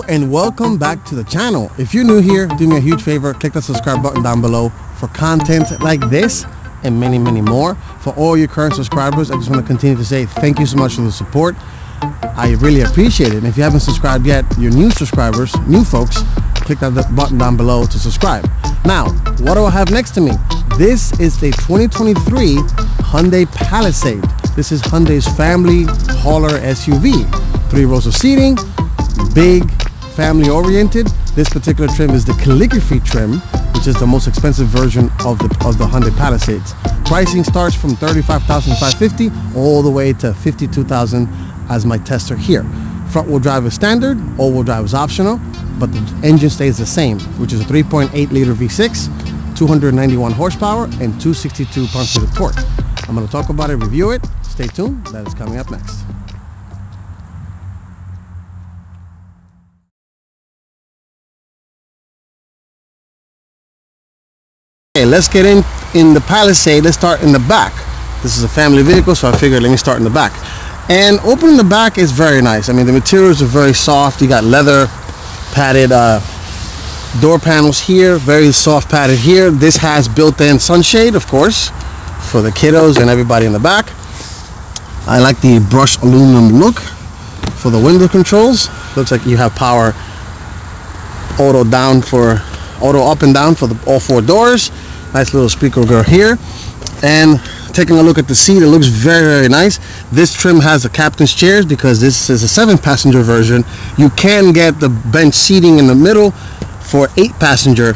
and welcome back to the channel. If you're new here, do me a huge favor, click the subscribe button down below for content like this and many more. For all your current subscribers, I just want to continue to say thank you so much for the support. I really appreciate it. And if you haven't subscribed yet, you're new subscribers, new folks, click that button down below to subscribe. Now, what do I have next to me? This is a 2023 Hyundai Palisade. This is Hyundai's family hauler SUV. 3 rows of seating, big, family oriented. This particular trim is the Calligraphy trim, which is the most expensive version of the Hyundai Palisades. Pricing starts from $35,550 all the way to $52,000 as my tester here. Front wheel drive is standard, all wheel drive is optional, but the engine stays the same, which is a 3.8 liter V6, 291 horsepower and 262 pound-feet of torque. I'm going to talk about it, review it. Stay tuned, that is coming up next. Okay, let's get in the Palisade. Let's start in the back. This is a family vehicle, so I figured let me start in the back. And opening the back is very nice. I mean, the materials are very soft. You got leather padded door panels here, very soft padded here. This has built-in sunshade, of course, for the kiddos and everybody in the back. I like the brushed aluminum look for the window controls. Looks like you have power auto up and down for all 4 doors. Nice little speaker grill here. And taking a look at the seat, it looks very nice. This trim has the captain's chairs because this is a 7-passenger version. You can get the bench seating in the middle for 8-passenger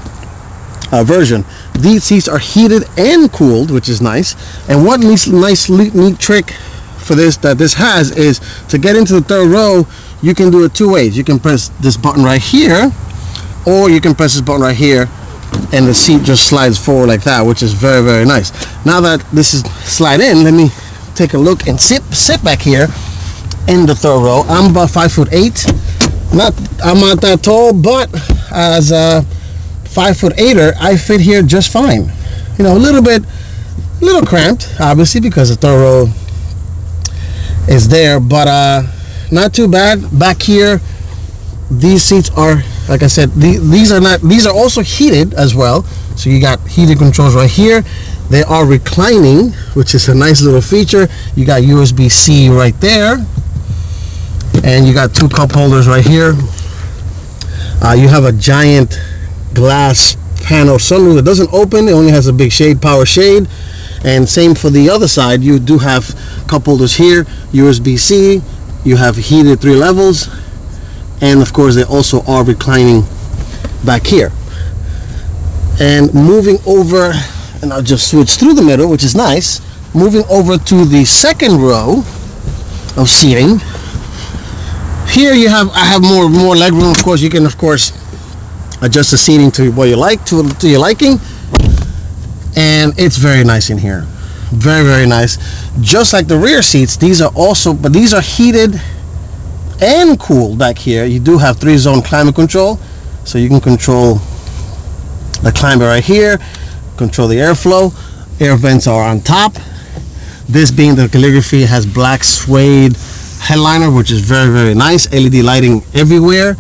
version. These seats are heated and cooled, which is nice. And one nice neat trick for this has is to get into the 3rd row. You can do it 2 ways. You can press this button right here, or you can press this button right here, and the seat just slides forward like that, which is very nice. Now that this is slide in, let me take a look and sit back here in the 3rd row. I'm about 5'8". I'm not that tall, but as a 5'8"er, I fit here just fine. You know, a little cramped, obviously, because the 3rd row is there, but not too bad. Back here, these seats are, like I said, these are also heated as well. So you got heated controls right here. They are reclining, which is a nice little feature. You got USB-C right there, and you got 2 cup holders right here. You have a giant glass panel sunroof that doesn't open. It only has a big power shade. And same for the other side. You do have cup holders here, USB-C. You have heated 3 levels. And of course they also are reclining back here. And moving over, and I'll just switch through the middle, which is nice. Moving over to the 2nd row of seating. Here I have more legroom. Of course, you can adjust the seating to what you like, to your liking. And it's very nice in here. Very nice. Just like the rear seats, these are heated and cooled back here. You do have 3-zone climate control, so you can control the climate right here, control the airflow. Air vents are on top. This being the Calligraphy has black suede headliner, which is very nice. LED lighting everywhere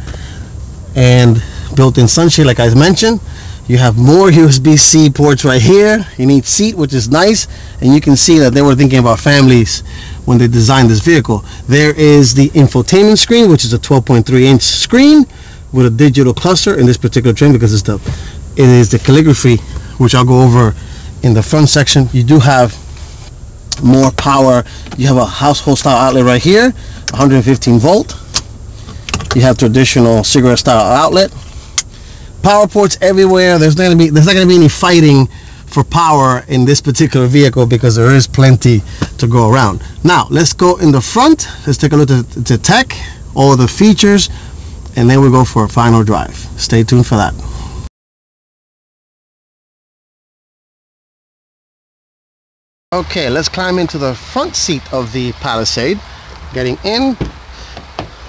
and built-in sunshade, like I mentioned. You have more USB-C ports right here. You need seat, which is nice, and you can see that they were thinking about families when they designed this vehicle. There is the infotainment screen, which is a 12.3-inch screen with a digital cluster in this particular trim because it is the Calligraphy, which I'll go over in the front section. You do have more power. You have a household style outlet right here, 115 volt. You have traditional cigarette style outlet. Power ports everywhere. There's not gonna be any fighting for power in this particular vehicle because there is plenty to go around. Now let's go in the front. Let's take a look at the tech, all the features, and then we'll go for a final drive. Stay tuned for that. Okay, let's climb into the front seat of the Palisade. Getting in,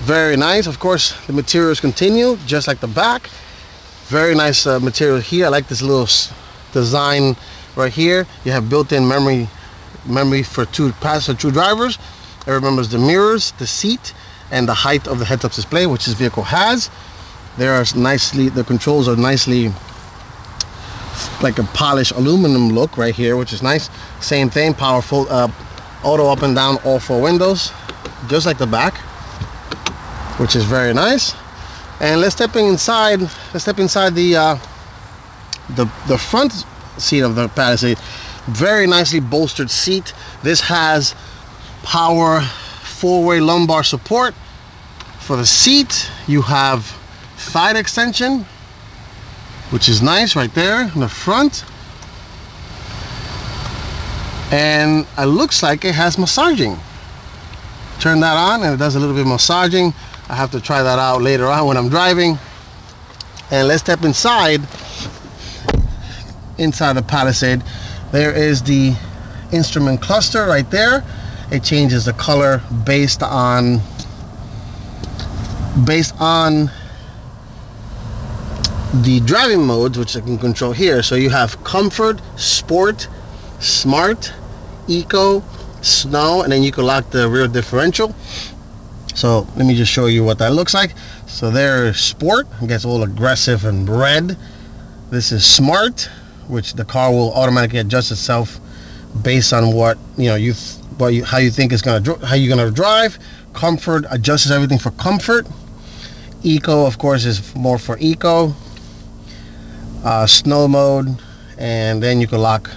very nice. Of course, the materials continue just like the back. Very nice material here. I like this little design right here. You have built-in memory for 2 drivers. It remembers the mirrors, the seat, and the height of the heads-up display, which this vehicle has. The controls are nicely like a polished aluminum look right here, which is nice. Same thing, powerful auto up and down all 4 windows, just like the back, which is very nice. And let's step inside the front seat of the Palisade. Very nicely bolstered seat. This has power 4-way lumbar support for the seat. You have side extension, which is nice right there in the front. And it looks like it has massaging. Turn that on and it does a little bit of massaging. I have to try that out later on when I'm driving. And let's step inside the Palisade. There is the instrument cluster right there. It changes the color based on the driving modes, which I can control here. So you have comfort, sport, smart, eco, snow, and then you can lock the rear differential. So let me just show you what that looks like. So there's sport, it gets all aggressive and red. This is smart, which the car will automatically adjust itself based on what how you think it's how you're gonna drive. Comfort adjusts everything for comfort. Eco, of course, is more for eco. Snow mode, and then you can lock,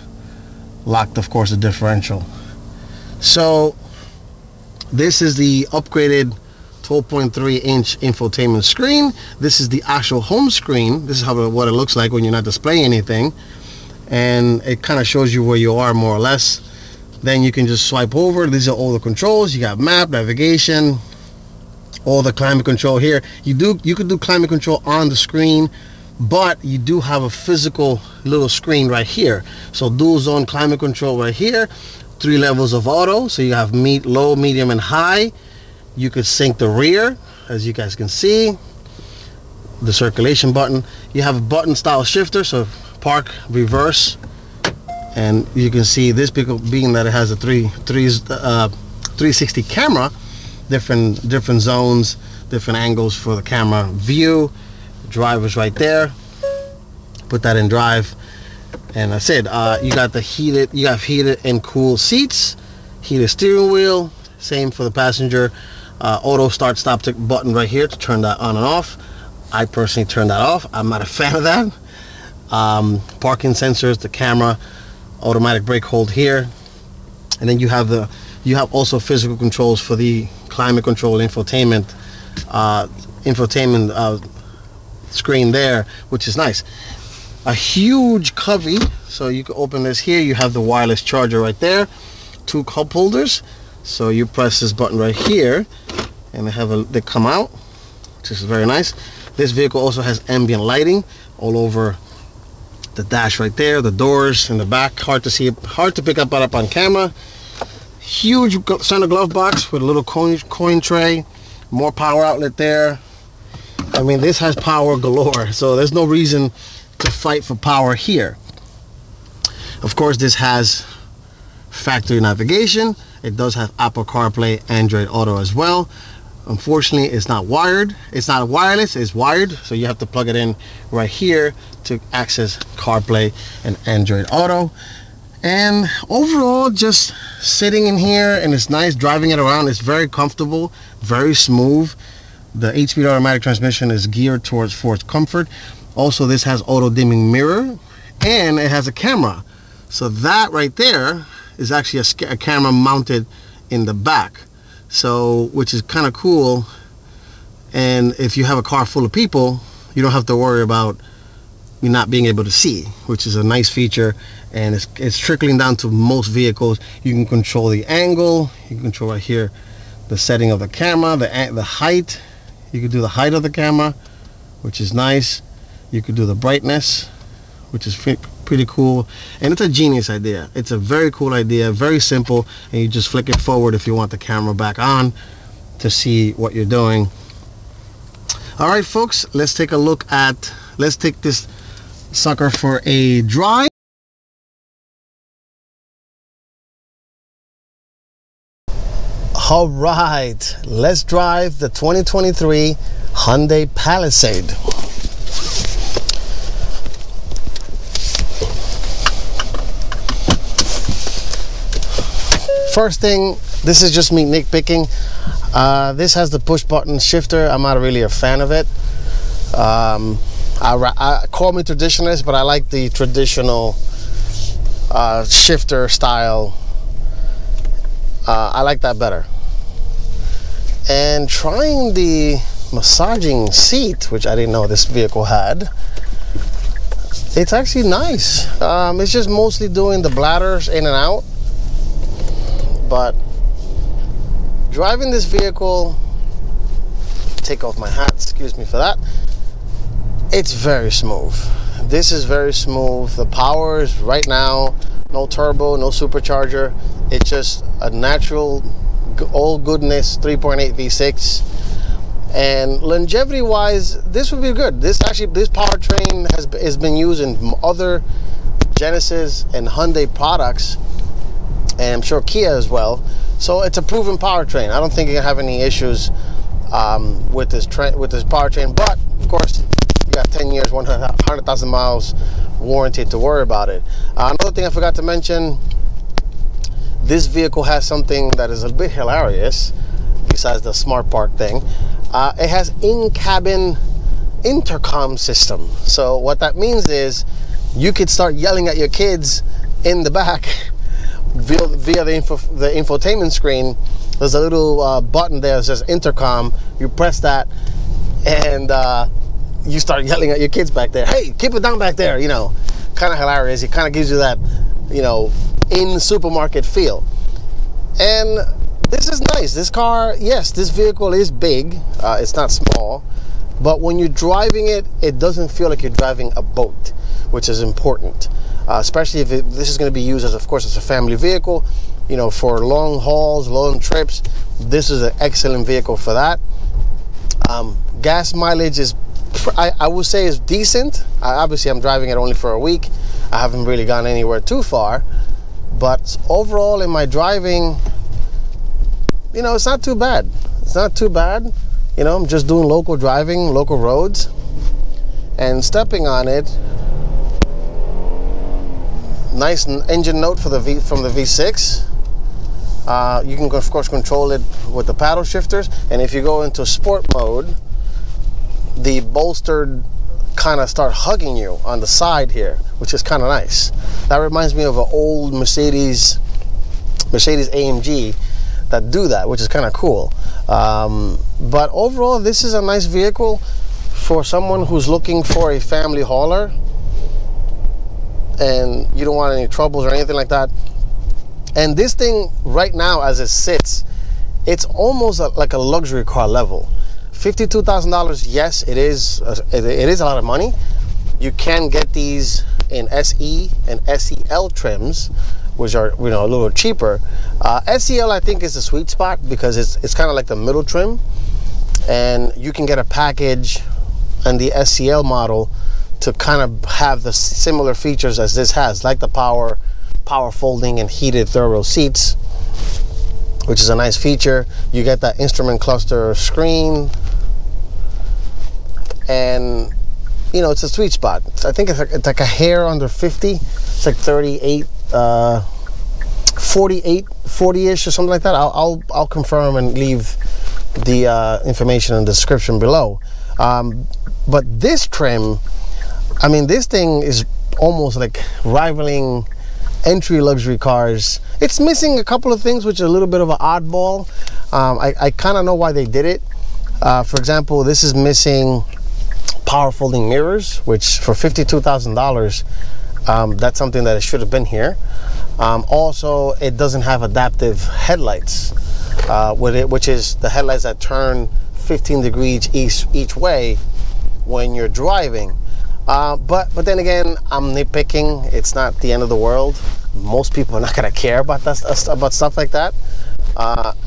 of course, the differential. So this is the upgraded 12.3-inch infotainment screen. This is the actual home screen. This is what it looks like when you're not displaying anything, and it kind of shows you where you are more or less. Then you can just swipe over. These are all the controls. You got map, navigation, all the climate control here. You could do climate control on the screen, but you do have a physical little screen right here. So dual zone climate control right here. 3 levels of auto. So you have low, medium, and high. You could sync the rear, as you guys can see. The circulation button. You have a button style shifter, so park, reverse, and you can see this being that it has a 360 camera, different zones, different angles for the camera view. Driver's right there. Put that in drive, and I said you got heated and cool seats, heated steering wheel. Same for the passenger. Auto start stop button right here to turn that on and off. I personally turn that off. I'm not a fan of that. Parking sensors, the camera, automatic brake hold here, and then you have also physical controls for the climate control infotainment screen there, which is nice. A huge cubby, so you can open this here. You have the wireless charger right there, 2 cup holders. So you press this button right here, and they come out, which is very nice. This vehicle also has ambient lighting all over the dash right there, the doors in the back. Hard to see, hard to pick up on camera. Huge center glove box with a little coin tray, more power outlet there. I mean, this has power galore, so there's no reason to fight for power here. Of course, this has factory navigation. It does have Apple CarPlay, Android Auto as well. Unfortunately, it's not wired. It's not wireless, it's wired, so you have to plug it in right here to access CarPlay and Android Auto. And overall, just sitting in here, and it's nice driving it around. It's very comfortable, very smooth. The 8-speed automatic transmission is geared towards comfort. Also, this has auto dimming mirror, and it has a camera. So that right there is actually a camera mounted in the back, so which is kind of cool. And if you have a car full of people, you don't have to worry about you not being able to see, which is a nice feature. And it's trickling down to most vehicles. You can control the angle, you can control right here the setting of the camera, the height. You can do the height of the camera, which is nice. You could do the brightness, which is pretty cool. And it's a genius idea. It's a very cool idea, very simple, and you just flick it forward if you want the camera back on to see what you're doing. All right, folks, let's take this sucker for a drive. All right, let's drive the 2023 Hyundai Palisade. first thing, this is just me nitpicking. This has the push button shifter. I'm not really a fan of it. I call me traditionalist, but I like the traditional shifter style. I like that better. And trying the massaging seat, which I didn't know this vehicle had, it's actually nice. It's just mostly doing the bladders in and out, but driving this vehicle, take off my hat, excuse me for that, it's very smooth. This is very smooth. The power is right now, no turbo, no supercharger. It's just a natural, all goodness 3.8 V6. And longevity wise, this would be good. This powertrain has been used in other Genesis and Hyundai products, and I'm sure Kia as well. So it's a proven powertrain. I don't think you can have any issues with this powertrain. But of course, you got 10 years, 100,000 miles warranty to worry about it. Another thing I forgot to mention, this vehicle has something that is a bit hilarious besides the smart park thing. It has in-cabin intercom system. So what that means is you could start yelling at your kids in the back via the infotainment screen. There's a little button there that says intercom. You press that and you start yelling at your kids back there. Hey, keep it down back there, you know. Kind of hilarious. It kind of gives you that, you know, in supermarket feel. And this is nice. This car, yes, this vehicle is big. It's not small, but when you're driving it, it doesn't feel like you're driving a boat, which is important, especially if this is going to be used as, of course, as a family vehicle, you know, for long hauls, long trips. This is an excellent vehicle for that. Gas mileage is, I would say, is decent. Obviously, I'm driving it only for a week. I haven't really gone anywhere too far, but overall in my driving, you know, it's not too bad. It's not too bad. You know, I'm just doing local driving, local roads, and stepping on it. Nice engine note for from the V6. You can, of course, control it with the paddle shifters. And if you go into sport mode, the bolstered kind of start hugging you on the side here, which is kind of nice. That reminds me of an old Mercedes AMG that do that, which is kind of cool. But overall, this is a nice vehicle for someone who's looking for a family hauler and you don't want any troubles or anything like that. And this thing right now, as it sits, it's almost like a luxury car level. $52,000, yes, it is a lot of money. You can get these in SE and SEL trims, which are, you know, a little cheaper. SEL, I think, is the sweet spot because it's kind of like the middle trim, and you can get a package and the SEL model to kind of have the similar features as this has, like the power folding and heated third row seats, which is a nice feature. You get that instrument cluster screen, and you know, it's a sweet spot. I think it's like a hair under 50. It's like 38, 48, 40-ish or something like that. I'll confirm and leave the information in the description below. But this trim, I mean, this thing is almost like rivaling entry luxury cars. It's missing a couple of things, which are a little bit of an oddball. I kind of know why they did it. For example, this is missing power folding mirrors, which for $52,000, that's something that it should have been here. Also, it doesn't have adaptive headlights with it, which is the headlights that turn 15 degrees each way when you're driving. But then again, I'm nitpicking. It's not the end of the world. Most people are not gonna care about stuff like that.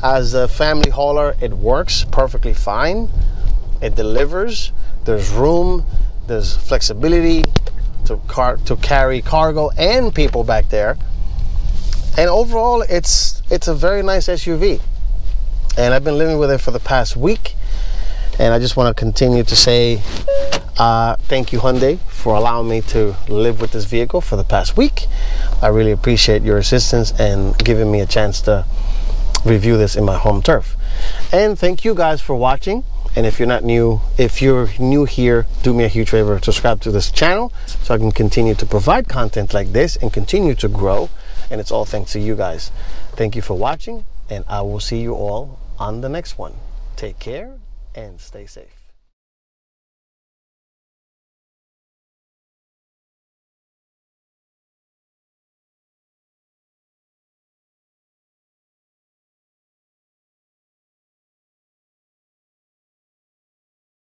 As a family hauler, it works perfectly fine. It delivers. There's room. There's flexibility to carry cargo and people back there. And overall, it's a very nice SUV. And I've been living with it for the past week. And I just want to continue to say thank you, Hyundai, for allowing me to live with this vehicle for the past week. I really appreciate your assistance and giving me a chance to review this in my home turf. And thank you guys for watching. And if you're new here, do me a huge favor, subscribe to this channel so I can continue to provide content like this and continue to grow. And it's all thanks to you guys. Thank you for watching, and I will see you all on the next one. Take care and stay safe.